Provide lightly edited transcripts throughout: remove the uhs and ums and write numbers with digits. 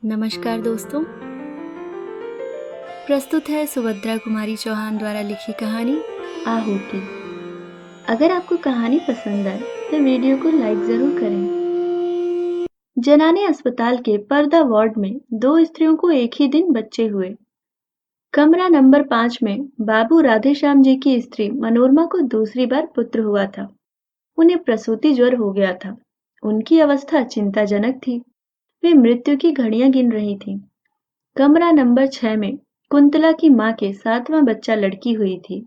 नमस्कार दोस्तों, प्रस्तुत है सुभद्रा कुमारी चौहान द्वारा लिखी कहानी आहुति। अगर आपको कहानी पसंद आए तो वीडियो को लाइक जरूर करें। जनानी अस्पताल के पर्दा वार्ड में दो स्त्रियों को एक ही दिन बच्चे हुए। कमरा नंबर 5 में बाबू राधेश्याम जी की स्त्री मनोरमा को दूसरी बार पुत्र हुआ था। उन्हें प्रसूति ज्वर हो गया था। उनकी अवस्था चिंताजनक थी। वे मृत्यु की घड़ियां गिन रही थीं। कमरा नंबर 6 में कुंतला की मां के 7वां बच्चा लड़की हुई थी।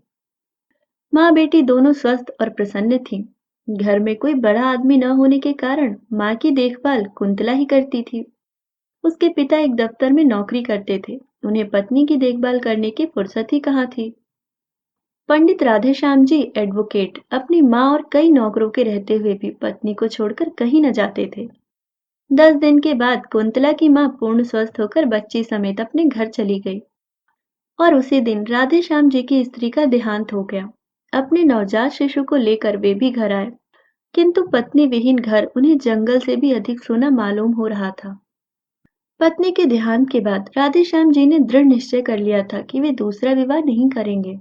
मां बेटी दोनों स्वस्थ और प्रसन्न थीं। घर में कोई बड़ा आदमी न होने के कारण मां की देखभाल कुंतला ही करती थी। उसके पिता एक दफ्तर में नौकरी करते थे। उन्हें पत्नी की देखभाल करने की फुर्सत ही कहाँ थी। पंडित राधेश्याम जी एडवोकेट अपनी मां और कई नौकरों के रहते हुए भी पत्नी को छोड़कर कहीं न जाते थे। 10 दिन के बाद कुंतला की मां पूर्ण स्वस्थ होकर बच्ची समेत अपने घर चली गई और उसी दिन राधेश्याम जी की स्त्री का देहांत हो गया। अपने नवजात शिशु को लेकर वे भी घर आए, किंतु पत्नी विहीन घर उन्हें जंगल से भी अधिक सूना मालूम हो रहा था। पत्नी के देहांत के बाद राधेश्याम जी ने दृढ़ निश्चय कर लिया था कि वे दूसरा विवाह नहीं करेंगे।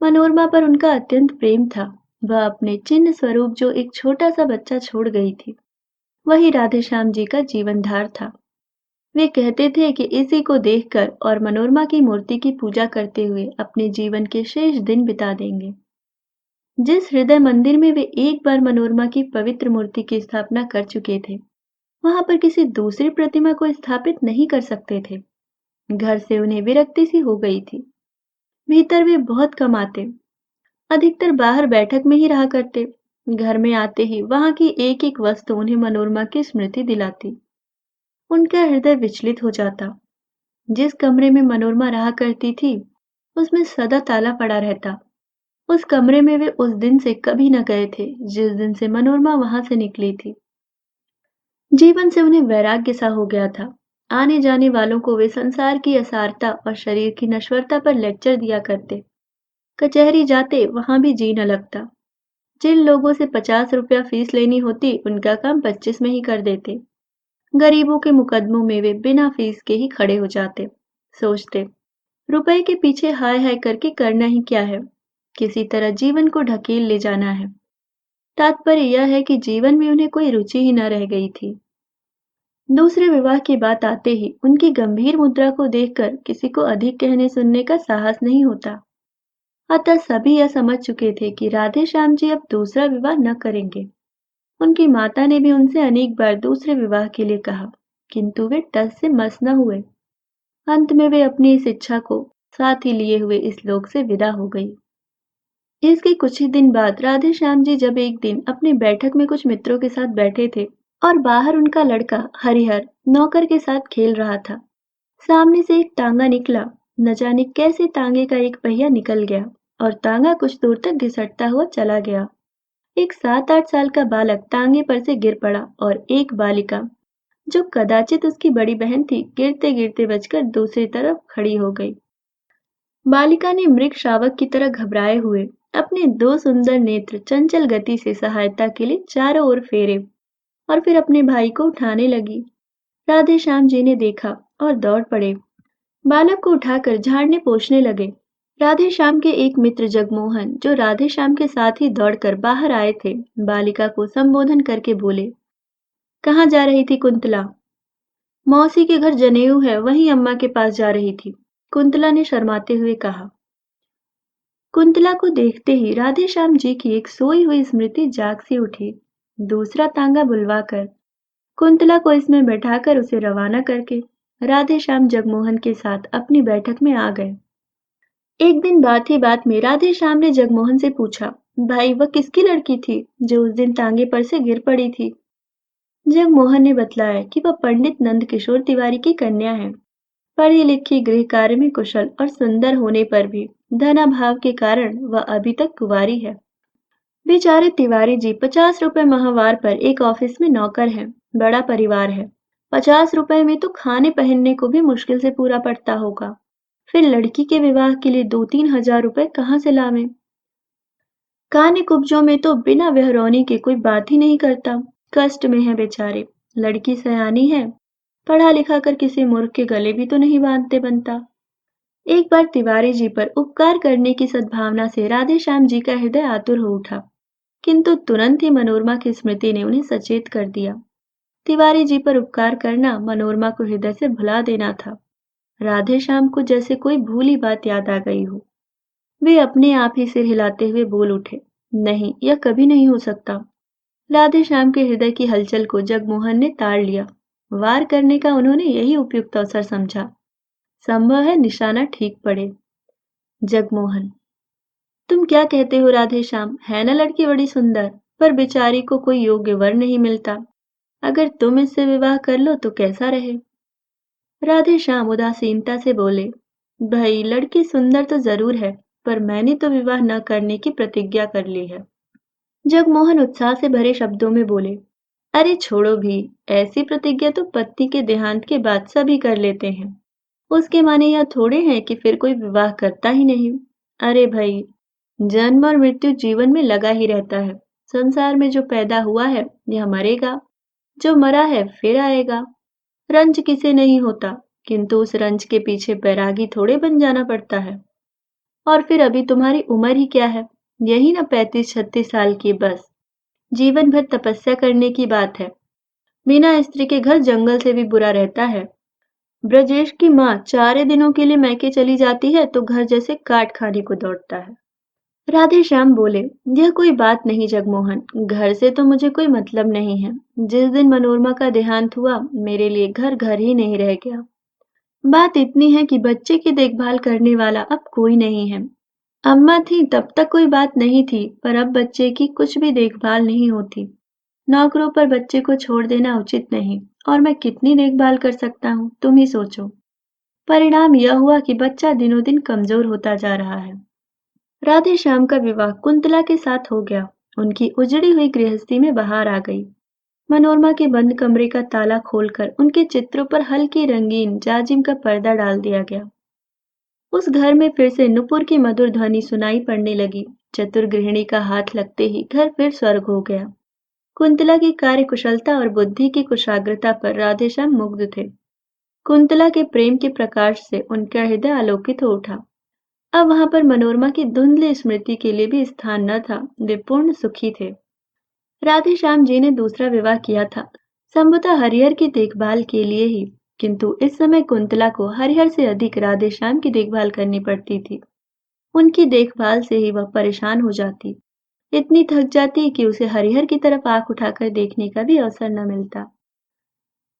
मनोरमा पर उनका अत्यंत प्रेम था। वह अपने चिन्ह स्वरूप जो एक छोटा सा बच्चा छोड़ गई थी, वही राधेश्याम जी का जीवनधार था। वे कहते थे कि इसी को देखकर और मनोरमा की मूर्ति की पूजा करते हुए अपने जीवन के शेष दिन बिता देंगे। जिस हृदय मंदिर में वे एक बार मनोरमा की पवित्र मूर्ति की स्थापना कर चुके थे, वहां पर किसी दूसरी प्रतिमा को स्थापित नहीं कर सकते थे। घर से उन्हें विरक्ति सी हो गई थी। भीतर वे बहुत कम आते, अधिकतर बाहर बैठक में ही रहा करते। घर में आते ही वहां की एक एक वस्तु उन्हें मनोरमा की स्मृति दिलाती। उनका हृदय विचलित हो जाता। जिस कमरे में मनोरमा रहा करती थी, उसमें सदा ताला पड़ा रहता। उस कमरे में वे उस दिन से कभी न गए थे, जिस दिन से मनोरमा वहां से निकली थी। जीवन से उन्हें वैराग्य सा हो गया था। आने जाने वालों को वे संसार की असारता और शरीर की नश्वरता पर लेक्चर दिया करते। कचहरी जाते वहां भी जी न लगता। जिन लोगों से 50 रुपया फीस लेनी होती, उनका काम 25 में ही कर देते। गरीबों के मुकदमों में वे बिना फीस के ही खड़े हो जाते। सोचते, रुपए के पीछे हाय हाय करके करना ही क्या है, किसी तरह जीवन को ढकेल ले जाना है। तात्पर्य यह है कि जीवन में उन्हें कोई रुचि ही न रह गई थी। दूसरे विवाह की बात आते ही उनकी गंभीर मुद्रा को देखकर किसी को अधिक कहने सुनने का साहस नहीं होता। अतः सभी यह समझ चुके थे कि राधेश्याम जी अब दूसरा विवाह न करेंगे। उनकी माता ने भी उनसे अनेक बार दूसरे विवाह के लिए कहा, किंतु वे टस से मस न हुए। अंत में वे अपनी इस इच्छा को साथ ही लिए हुए इस लोक से विदा हो गई। इसके कुछ ही दिन बाद राधेश्याम जी जब एक दिन अपनी बैठक में कुछ मित्रों के साथ बैठे थे और बाहर उनका लड़का हरिहर नौकर के साथ खेल रहा था, सामने से एक तांगा निकला। न जाने कैसे तांगे का एक पहिया निकल गया और तांगा कुछ दूर तक घिसटता हुआ चला गया। एक 7-8 साल का बालक तांगे पर से गिर पड़ा और एक बालिका, जो कदाचित उसकी बड़ी बहन थी, गिरते गिरते बचकर दूसरी तरफ खड़ी हो गई। बालिका ने मृग शावक की तरह घबराए हुए अपने दो सुंदर नेत्र चंचल गति से सहायता के लिए चारों ओर फेरे और फिर अपने भाई को उठाने लगी। राधेश्याम जी ने देखा और दौड़ पड़े। बालक को उठाकर झाड़ने पोंछने लगे। राधेश्याम के एक मित्र जगमोहन, जो राधेश्याम के साथ ही दौड़कर बाहर आए थे, बालिका को संबोधन करके बोले, कहाँ जा रही थी कुंतला? मौसी के घर जनेऊ है, वहीं अम्मा के पास जा रही थी, कुंतला ने शर्माते हुए कहा। कुंतला को देखते ही राधेश्याम जी की एक सोई हुई स्मृति जाग सी उठी। दूसरा तांगा बुलवाकर कुंतला को इसमें बैठाकर उसे रवाना करके राधेश्याम जगमोहन के साथ अपनी बैठक में आ गए। एक दिन बात ही बात में राधेश्याम ने जगमोहन से पूछा, भाई वह किसकी लड़की थी जो उस दिन तांगे पर से गिर पड़ी थी? जगमोहन ने बतलाया कि वह पंडित नंदकिशोर तिवारी की कन्या है। पढ़ी लिखी, गृह कार्य में कुशल और सुंदर होने पर भी धनाभाव के कारण वह अभी तक कुंवारी है। बेचारे तिवारी जी 50 रुपए माहवार पर एक ऑफिस में नौकर हैं। बड़ा परिवार है। 50 रुपए में तो खाने पहनने को भी मुश्किल से पूरा पड़ता होगा। फिर लड़की के विवाह के लिए 2-3 हजार रुपए कहाँ से लावें? काने कुब्जों में तो बिना विहरौनी के कोई बात ही नहीं करता। कष्ट में है बेचारे। लड़की सयानी है, पढ़ा लिखा कर किसी मूर्ख के गले भी तो नहीं बांधते बनता। एक बार तिवारी जी पर उपकार करने की सद्भावना से राधे श्याम जी का हृदय आतुर हो उठा, किंतु तुरंत ही मनोरमा की स्मृति ने उन्हें सचेत कर दिया। तिवारी जी पर उपकार करना मनोरमा को हृदय से भुला देना था। राधे श्याम को जैसे कोई भूली बात याद आ गई हो। वे अपने आप ही सिर हिलाते हुए बोल उठे, नहीं, यह कभी नहीं हो सकता। राधे श्याम के हृदय की हलचल को जगमोहन ने ताड़ लिया। वार करने का उन्होंने यही उपयुक्त अवसर समझा। संभव है निशाना ठीक पड़े। जगमोहन, तुम क्या कहते हो राधे श्याम? है ना लड़की बड़ी सुंदर, पर बेचारी को कोई योग्य वर नहीं मिलता। अगर तुम इससे विवाह कर लो तो कैसा रहे? राधे श्याम उदासीनता से बोले, भाई लड़की सुंदर तो जरूर है, पर मैंने तो विवाह न करने की प्रतिज्ञा कर ली है। जगमोहन उत्साह से भरे शब्दों में बोले, अरे छोड़ो भी, ऐसी प्रतिज्ञा तो पत्नी के देहांत के बाद सभी कर लेते हैं। उसके माने यह थोड़े हैं कि फिर कोई विवाह करता ही नहीं। अरे भाई, जन्म और मृत्यु जीवन में लगा ही रहता है। संसार में जो पैदा हुआ है यह मरेगा, जो मरा है फिर आएगा। रंज किसे नहीं होता, किंतु उस रंज के पीछे बैरागी थोड़े बन जाना पड़ता है। और फिर अभी तुम्हारी उम्र ही क्या है, यही ना 35-36 साल की बस। जीवन भर तपस्या करने की बात है। बिना स्त्री के घर जंगल से भी बुरा रहता है। ब्रजेश की माँ 4 दिनों के लिए मैके चली जाती है तो घर जैसे काट खाने को दौड़ता है। राधे श्याम बोले, यह कोई बात नहीं जगमोहन, घर से तो मुझे कोई मतलब नहीं है। जिस दिन मनोरमा का देहांत हुआ मेरे लिए घर घर ही नहीं रह गया। बात इतनी है कि बच्चे की देखभाल करने वाला अब कोई नहीं है। अम्मा थी तब तक कोई बात नहीं थी, पर अब बच्चे की कुछ भी देखभाल नहीं होती। नौकरों पर बच्चे को छोड़ देना उचित नहीं, और मैं कितनी देखभाल कर सकता हूँ, तुम ही सोचो। परिणाम यह हुआ कि बच्चा दिनों दिन कमजोर होता जा रहा है। राधे श्याम का विवाह कुंतला के साथ हो गया। उनकी उजड़ी हुई गृहस्थी में बहार आ गई। मनोरमा के बंद कमरे का ताला खोलकर उनके चित्रों पर हल्की रंगीन जाजिम का पर्दा डाल दिया गया। उस घर में फिर से नुपुर की मधुर ध्वनि सुनाई पड़ने लगी। चतुर गृहिणी का हाथ लगते ही घर फिर स्वर्ग हो गया। कुंतला की कार्य कुशलता और बुद्धि की कुशाग्रता पर राधेश्याम मुग्ध थे। कुंतला के प्रेम के प्रकाश से उनका हृदय आलोकित हो उठा। अब वहां पर मनोरमा की धुंधली स्मृति के लिए भी स्थान न था। वे पूर्ण सुखी थे। राधे श्याम जी ने दूसरा विवाह किया था, संभवतः हरिहर की देखभाल के लिए ही, किंतु इस समय कुंतला को हरिहर से अधिक राधे श्याम की देखभाल करनी पड़ती थी। उनकी देखभाल से ही वह परेशान हो जाती, इतनी थक जाती कि उसे हरिहर की तरफ आंख उठाकर देखने का भी अवसर न मिलता।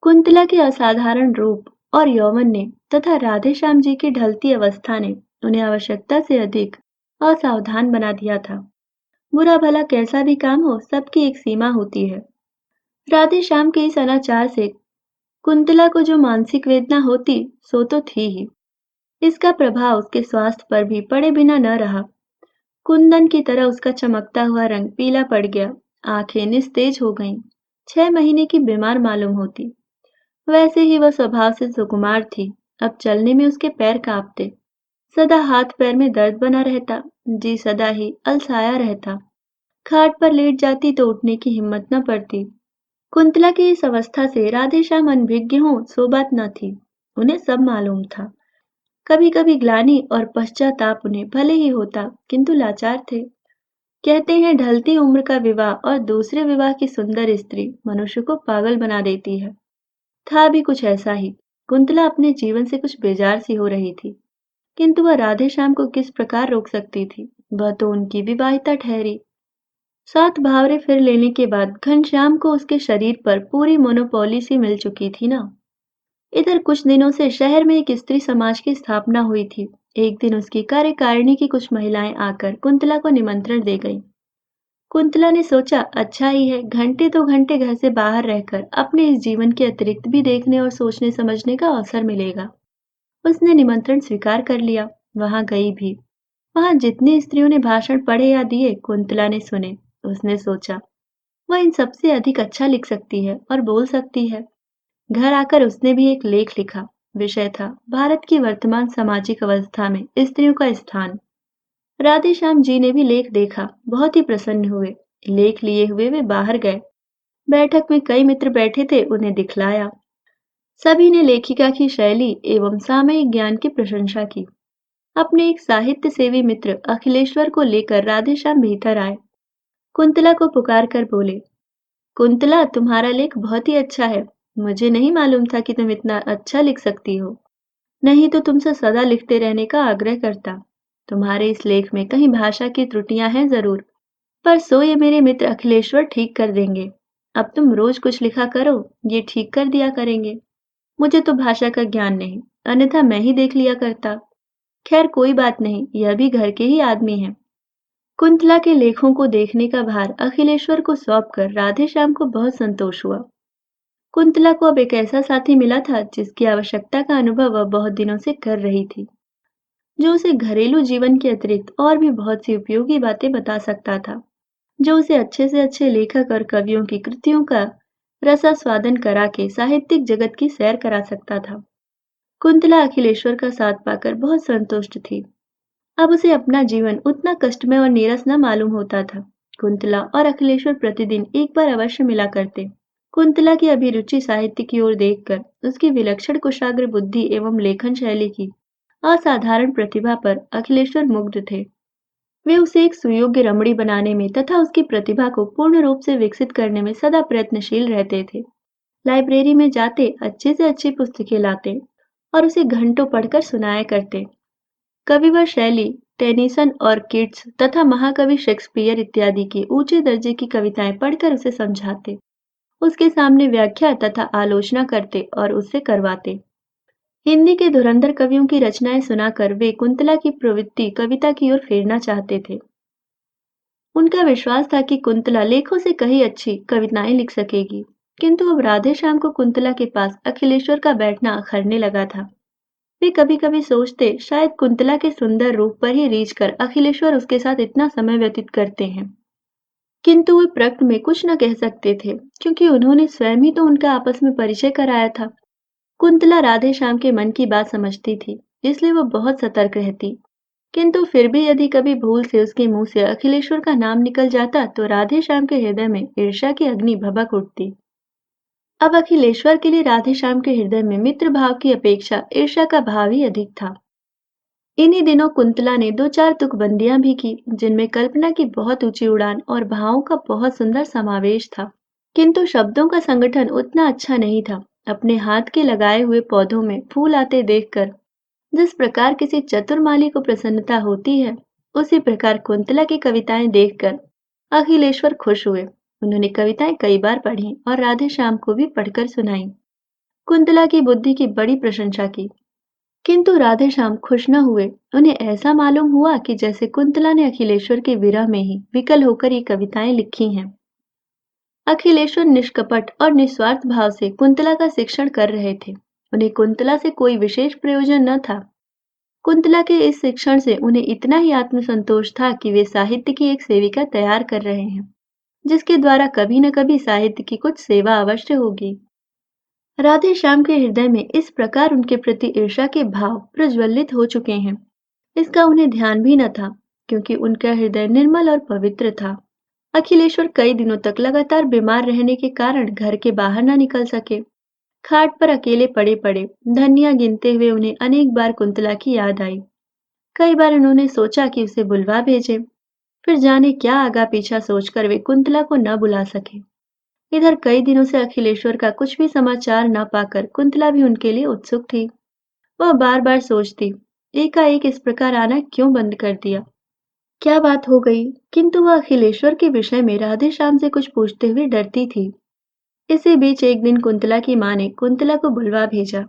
कुंतला के असाधारण रूप और यौवन ने तथा राधे श्याम जी की ढलती अवस्था ने उन्हें आवश्यकता से अधिक असावधान बना दिया था। बुरा भला कैसा भी काम हो, सबकी एक सीमा होती है। राधे श्याम के इस अनाचार से कुंतला को जो मानसिक वेदना होती सो तो थी ही, इसका प्रभाव उसके स्वास्थ्य पर भी पड़े बिना न रहा। कुंदन की तरह उसका चमकता हुआ रंग पीला पड़ गया, आंखें निस्तेज हो गईं। 6 महीने की बीमार मालूम होती। वैसे ही वह स्वभाव से सुकुमार थी। अब चलने में उसके पैर कांपते, सदा हाथ पैर में दर्द बना रहता, जी सदा ही अलसाया रहता। खाट पर लेट जाती तो उठने की हिम्मत न पड़ती। कुंतला की इस अवस्था से राधेश्याम अनभिज्ञ हों सो बात न थी, उन्हें सब मालूम था। कभी कभी ग्लानि और पश्चाताप उन्हें भले ही होता, किंतु लाचार थे। कहते हैं ढलती उम्र का विवाह और दूसरे विवाह की सुंदर स्त्री मनुष्य को पागल बना देती है। था भी कुछ ऐसा ही। कुंतला अपने जीवन से कुछ बेजार सी हो रही थी, किंतु वह राधे श्याम को किस प्रकार रोक सकती थी? वह तो उनकी विवाहिता ठहरी। 7 भावरे फिर लेने के बाद घनश्याम को उसके शरीर पर पूरी मोनोपोली सी मिल चुकी थी ना। इधर कुछ दिनों से शहर में एक स्त्री समाज की स्थापना हुई थी। एक दिन उसकी कार्यकारिणी की कुछ महिलाएं आकर कुंतला को निमंत्रण दे गईं। कुंतला ने सोचा, अच्छा ही है, घंटे तो घंटे घर से बाहर रहकर अपने इस जीवन के अतिरिक्त भी देखने और सोचने समझने का अवसर मिलेगा। उसने निमंत्रण स्वीकार कर लिया, वहां गई भी। वहां जितनी स्त्रियों ने भाषण पढ़े या दिए कुंतला ने सुने। उसने सोचा, वह इन सबसे अधिक अच्छा लिख सकती है और बोल सकती है। घर आकर उसने भी एक लेख लिखा। विषय था भारत की वर्तमान सामाजिक अवस्था में स्त्रियों का स्थान। राधेश्याम जी ने भी लेख देखा, बहुत ही प्रसन्न हुए। लेख लिए हुए वे बाहर गए। बैठक में कई मित्र बैठे थे, उन्हें दिखलाया। सभी ने लेखिका की शैली एवं सामयिक ज्ञान की प्रशंसा की। अपने एक साहित्य सेवी मित्र अखिलेश्वर को लेकर राधेश्याम भीतर आए। कुंतला को पुकार कर बोले, कुंतला, तुम्हारा लेख बहुत ही अच्छा है। मुझे नहीं मालूम था कि तुम इतना अच्छा लिख सकती हो। नहीं तो तुमसे सदा लिखते रहने का आग्रह करता। तुम्हारे इस लेख में कहीं भाषा की त्रुटियां हैं जरूर, पर सो ये मेरे मित्र अखिलेश्वर ठीक कर देंगे। अब तुम रोज कुछ लिखा करो, ये ठीक कर दिया करेंगे। मुझे तो भाषा का ज्ञान नहीं, अन्यथा मैं ही देख लिया करता। खैर कोई बात नहीं, यह भी घर के ही आदमी हैं। कुंतला के लेखों को देखने का भार अखिलेश्वर को सौंपकर राधेश्याम को बहुत संतोष हुआ। कुंतला को अब एक ऐसा साथी मिला था जिसकी आवश्यकता का अनुभव वह बहुत दिनों से कर रही थी, जो उसे घरेलू जीवन के अतिरिक्त और भी बहुत सी उपयोगी बातें बता सकता था, जो उसे अच्छे से अच्छे लेखक और कवियों की कृतियों का रसास्वादन करा के साहित्यिक जगत की सैर करा सकता था। कुंतला अखिलेश्वर का साथ पाकर बहुत संतुष्ट थी। अब उसे अपना जीवन उतना कष्टमय और नीरस न मालूम होता था। कुंतला और अखिलेश्वर प्रतिदिन एक बार अवश्य मिला करते। कुंतला की अभिरुचि साहित्य की ओर देखकर उसकी विलक्षण कुशाग्र बुद्धि एवं लेखन शैली की असाधारण प्रतिभा पर अखिलेश्वर मुग्ध थे। वे उसे एक सुयोग्य रमणी बनाने में तथा उसकी प्रतिभा को पूर्ण रूप से विकसित करने में सदा प्रयत्नशील रहते थे। लाइब्रेरी में जाते अच्छे से अच्छी पुस्तकें लाते और उसे घंटों पढ़कर सुनाया करते। कविवर शैली, टेनिसन और कीट्स तथा महाकवि शेक्सपियर इत्यादि की ऊंचे दर्जे की कविताएं पढ़कर उसे समझाते, उसके सामने व्याख्या तथा आलोचना करते और उससे करवाते। हिंदी के धुरंधर कवियों की रचनाएं सुनाकर वे कुंतला की प्रवृत्ति कविता की ओर फेरना चाहते थे। उनका विश्वास था कि कुंतला लेखों से कहीं अच्छी कविताएं लिख सकेगी, किंतु अब राधेश्याम को कुंतला के पास अखिलेश्वर का बैठना अखरने लगा था। वे कभी-कभी सोचते शायद कुंतला के सुंदर रूप पर ही रीझ कर अखिलेश्वर उसके साथ इतना समय व्यतीत करते हैं, किंतु वे प्रकृत में कुछ न कह सकते थे, क्योंकि उन्होंने स्वयं ही तो उनका आपस में परिचय कराया था। कुंतला राधेश्याम के मन की बात समझती थी, इसलिए वो बहुत सतर्क रहती, किंतु फिर भी यदि कभी भूल से उसके मुंह से अखिलेश्वर का नाम निकल जाता तो राधेश्याम के हृदय में ईर्ष्या की अग्नि भभक उठती। अब अखिलेश्वर के लिए राधेश्याम के हृदय में मित्र भाव की अपेक्षा ईर्ष्या का भाव ही अधिक था। इन्हीं दिनों कुंतला ने दो चार तुकबंदियां भी की, जिनमें कल्पना की बहुत ऊंची उड़ान और भावों का बहुत सुंदर समावेश था, किंतु शब्दों का संगठन उतना अच्छा नहीं था। अपने हाथ के लगाए हुए पौधों में फूल आते देखकर जिस प्रकार किसी चतुर माली को प्रसन्नता होती है, उसी प्रकार कुंतला की कविताएं देखकर अखिलेश्वर खुश हुए। उन्होंने कविताएं कई बार पढ़ी और राधेश्याम को भी पढ़कर सुनाई। कुंतला की बुद्धि की बड़ी प्रशंसा की, किंतु राधेश्याम खुश न हुए। उन्हें ऐसा मालूम हुआ कि जैसे कुंतला ने अखिलेश्वर के विरह में ही विकल होकर ये कविताएं लिखी हैं। अखिलेश्वर निष्कपट और निस्वार्थ भाव से कुंतला का शिक्षण कर रहे थे। उन्हें कुंतला से कोई विशेष प्रयोजन न था। कुंतला के इस शिक्षण से उन्हें इतना ही आत्मसंतोष था कि वे साहित्य की एक सेविका तैयार कर रहे हैं, जिसके द्वारा कभी न कभी साहित्य की कुछ सेवा अवश्य होगी। राधेश्याम के हृदय में इस प्रकार उनके प्रति ईर्ष्या के भाव प्रज्वलित हो चुके हैं, इसका उन्हें ध्यान भी न था, क्योंकि उनका हृदय निर्मल और पवित्र था। अखिलेश्वर कई दिनों तक लगातार बीमार रहने के कारण घर के बाहर न निकल सके। खाट पर अकेले पड़े पड़े धनिया गिनते हुए उन्हें अनेक बार कुंतला की याद आई। कई बार उन्होंने सोचा कि उसे बुलवा भेजें, फिर जाने क्या आगा पीछा सोचकर वे कुंतला को न बुला सके। इधर कई दिनों से अखिलेश्वर का कुछ भी समाचार न पाकर कुंतला भी उनके लिए उत्सुक थी। वह बार बार सोचती, एकाएक इस प्रकार आना क्यों बंद कर दिया, क्या बात हो गई, किंतु वह अखिलेश्वर के विषय में राधेश्याम से कुछ पूछते हुए डरती थी। इसी बीच एक दिन कुंतला की माँ ने कुंतला को बुलवा भेजा।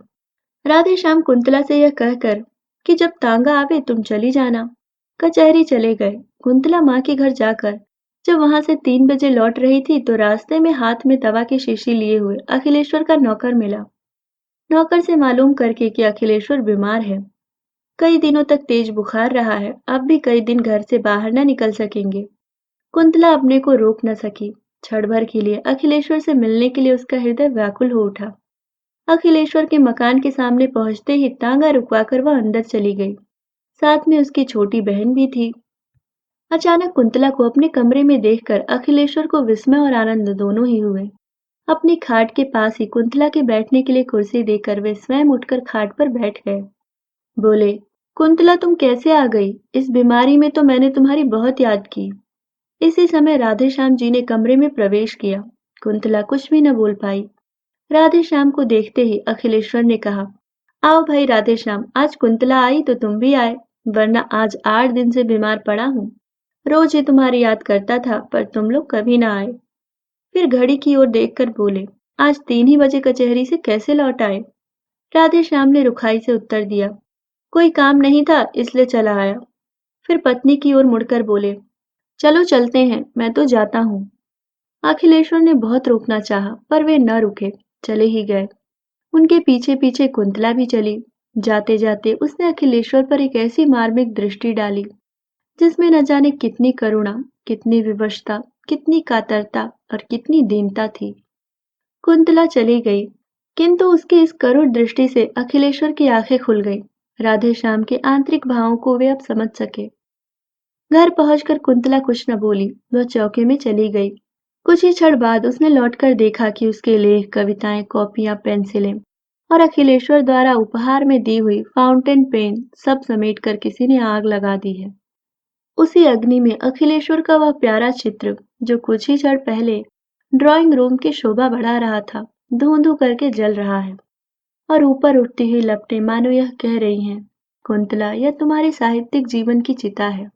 राधेश्याम कुंतला से यह कहकर कि जब तांगा आवे तुम चली जाना, कचहरी चले गए। कुंतला माँ के घर जाकर जब वहां से 3 बजे लौट रही थी तो रास्ते में हाथ में दवा की शीशी लिए हुए अखिलेश्वर का नौकर मिला। नौकर से मालूम करके कि अखिलेश्वर बीमार है, कई दिनों तक तेज बुखार रहा है, अब भी कई दिन घर से बाहर न निकल सकेंगे। कुंतला अपने को रोक न सकी। क्षण भर के लिए अखिलेश्वर से मिलने के लिए उसका हृदय व्याकुल हो उठा। अखिलेश्वर के मकान के सामने पहुंचते ही तांगा रुकवाकर वह अंदर चली गई। साथ में उसकी छोटी बहन भी थी। अचानक कुंतला को अपने कमरे में देखकर अखिलेश्वर को विस्मय और आनंद दोनों ही हुए। अपनी खाट के पास ही कुंतला के बैठने के लिए कुर्सी देकर वे स्वयं उठकर खाट पर बैठ गए। बोले, कुंतला तुम कैसे आ गई? इस बीमारी में तो मैंने तुम्हारी बहुत याद की। इसी समय राधेश्याम जी ने कमरे में प्रवेश किया। कुंतला कुछ भी न बोल पाई। राधेश्याम को देखते ही अखिलेश्वर ने कहा, आओ भाई राधेश्याम, आज कुंतला आई तो तुम भी आए, वरना आज 8 दिन से बीमार पड़ा हूँ। रोज ही तुम्हारी याद करता था, पर तुम लोग कभी ना आए। फिर घड़ी की ओर देखकर बोले, आज 3 ही बजे कचहरी से कैसे लौट आए? राधेश्याम ने रुखाई से उत्तर दिया, कोई काम नहीं था इसलिए चला आया। फिर पत्नी की ओर मुड़कर बोले, चलो चलते हैं, मैं तो जाता हूँ। अखिलेश्वर ने बहुत रोकना चाहा, पर वे न रुके, चले ही गए। उनके पीछे पीछे कुंतला भी चली। जाते जाते उसने अखिलेश्वर पर एक ऐसी मार्मिक दृष्टि डाली जिसमें न जाने कितनी करुणा, कितनी विवशता, कितनी कातरता और कितनी दीनता थी। कुंतला चली गई, किंतु उसकी इस करुण दृष्टि से अखिलेश्वर की आंखें खुल गईं। राधेश्याम के आंतरिक भावों को वे अब समझ सके। घर पहुंचकर कुंतला कुछ न बोली, वह चौके में चली गई। कुछ ही क्षण बाद उसने लौटकर देखा कि उसके लेख, कविताएं, कॉपियां, पेंसिलें और अखिलेश्वर द्वारा उपहार में दी हुई फाउंटेन पेन सब समेटकर किसी ने आग लगा दी है। उसी अग्नि में अखिलेश्वर का वह प्यारा चित्र, जो कुछ ही क्षण पहले ड्राइंग रूम की शोभा बढ़ा रहा था, धूं-धूं करके जल रहा है। और ऊपर उठती हुई लपटें मानो यह कह रही हैं, कुंतला, यह तुम्हारे साहित्यिक जीवन की चिता है।